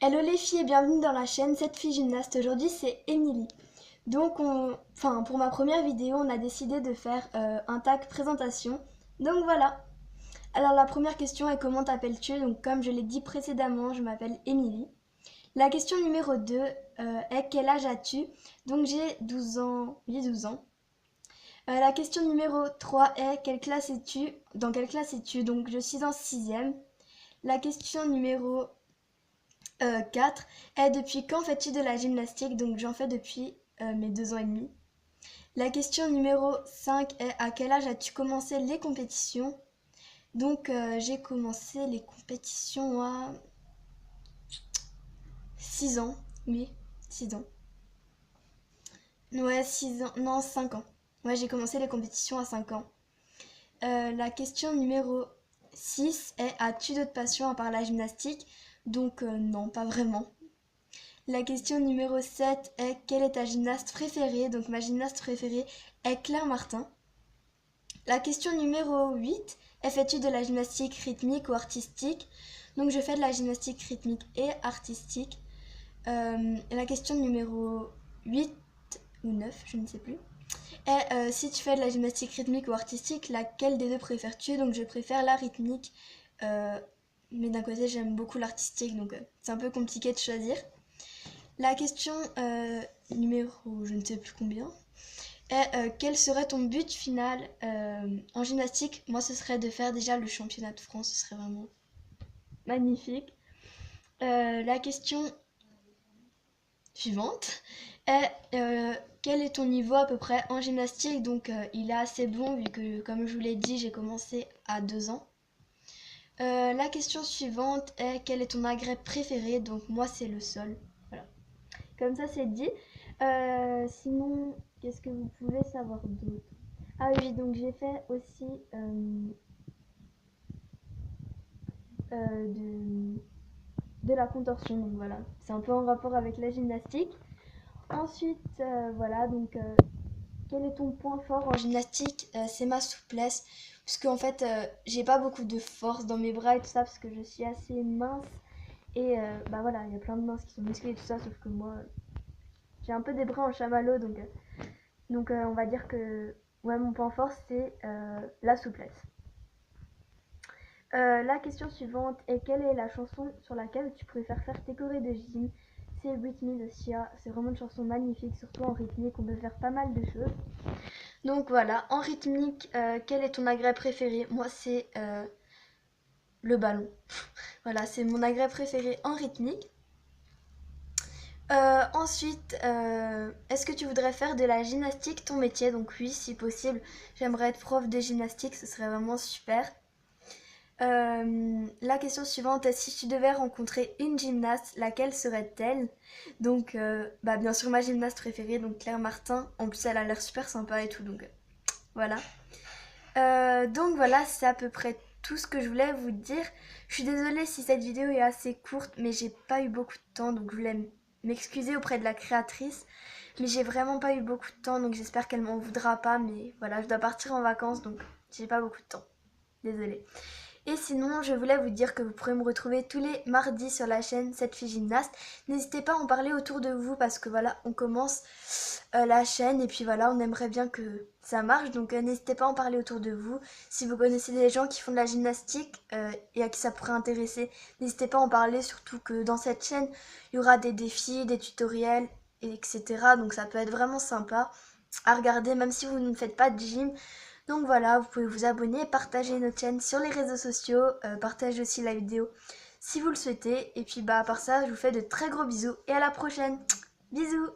Hello les filles et bienvenue dans la chaîne Cette fille gymnaste. Aujourd'hui c'est Émilie. Donc pour ma première vidéo on a décidé de faire un tag présentation. Donc voilà. Alors la première question est comment t'appelles-tu? Donc comme je l'ai dit précédemment, je m'appelle Émilie. La question numéro 2 est quel âge as-tu? Donc j'ai 12 ans. Oui 12 ans. La question numéro 3 est quelle classe es-tu? Dans quelle classe es-tu? Donc je suis en 6e. La question numéro 4 est depuis quand fais-tu de la gymnastique? Donc j'en fais depuis mes 2 ans et demi. La question numéro 5 est à quel âge as-tu commencé les compétitions? Donc j'ai commencé les compétitions à 6 ans. Oui, 6 ans. Ouais, 6 ans. Non, 5 ans. Ouais, j'ai commencé les compétitions à 5 ans. La question numéro 6 est as-tu d'autres passions à part la gymnastique? Donc non, pas vraiment. La question numéro 7 est quelle est ta gymnaste préférée? Donc ma gymnaste préférée est Claire Martin. La question numéro 8 est fais-tu de la gymnastique rythmique ou artistique? Donc je fais de la gymnastique rythmique et artistique. La question numéro 8 ou 9, je ne sais plus, est si tu fais de la gymnastique rythmique ou artistique, laquelle des deux préfères-tu? Donc je préfère la rythmique, mais d'un côté j'aime beaucoup l'artistique, donc c'est un peu compliqué de choisir. La question numéro je ne sais plus combien est quel serait ton but final en gymnastique? Moi ce serait de faire déjà le championnat de France, ce serait vraiment magnifique. La question suivante est quel est ton niveau à peu près en gymnastique? Donc il est assez bon vu que comme je vous l'ai dit j'ai commencé à 2 ans. La question suivante est quel est ton agrès préféré? Donc moi c'est le sol. Voilà. Comme ça c'est dit. Sinon, qu'est-ce que vous pouvez savoir d'autre? Ah oui, donc j'ai fait aussi de, de la contorsion. Donc voilà, c'est un peu en rapport avec la gymnastique. Ensuite, voilà, donc quel est ton point fort en gymnastique? C'est ma souplesse. Parce qu'en fait, j'ai pas beaucoup de force dans mes bras et tout ça, parce que je suis assez mince. Et bah voilà, il y a plein de minces qui sont musclées et tout ça, sauf que moi, j'ai un peu des bras en chamallow, donc on va dire que ouais, mon point fort c'est la souplesse. La question suivante est quelle est la chanson sur laquelle tu préfères faire tes chorés de gym? C'est Whitney de Sia, c'est vraiment une chanson magnifique, surtout en rythmique, on peut faire pas mal de choses. Donc voilà, en rythmique, quel est ton agrès préféré? Moi c'est le ballon. Voilà, c'est mon agrès préféré en rythmique. Ensuite, est-ce que tu voudrais faire de la gymnastique ton métier? Donc oui, si possible, j'aimerais être prof de gymnastique, ce serait vraiment super. La question suivante est si tu devais rencontrer une gymnaste, laquelle serait-elle? Donc, bah, bien sûr ma gymnaste préférée, donc Claire Martin. En plus, elle a l'air super sympa et tout, donc voilà. Donc voilà, c'est à peu près tout ce que je voulais vous dire. Je suis désolée si cette vidéo est assez courte, mais j'ai pas eu beaucoup de temps, donc je voulais m'excuser auprès de la créatrice. Mais j'ai vraiment pas eu beaucoup de temps, donc j'espère qu'elle m'en voudra pas. Mais voilà, je dois partir en vacances, donc j'ai pas beaucoup de temps. Désolée. Et sinon, je voulais vous dire que vous pourrez me retrouver tous les mardis sur la chaîne Cette fille gymnaste. N'hésitez pas à en parler autour de vous parce que voilà, on commence la chaîne et puis voilà, on aimerait bien que ça marche. Donc n'hésitez pas à en parler autour de vous. Si vous connaissez des gens qui font de la gymnastique et à qui ça pourrait intéresser, n'hésitez pas à en parler. Surtout que dans cette chaîne, il y aura des défis, des tutoriels, etc. Donc ça peut être vraiment sympa à regarder même si vous ne faites pas de gym. Donc voilà, vous pouvez vous abonner, partager notre chaîne sur les réseaux sociaux, partager aussi la vidéo si vous le souhaitez. Et puis bah à part ça, je vous fais de très gros bisous et à la prochaine. Bisous.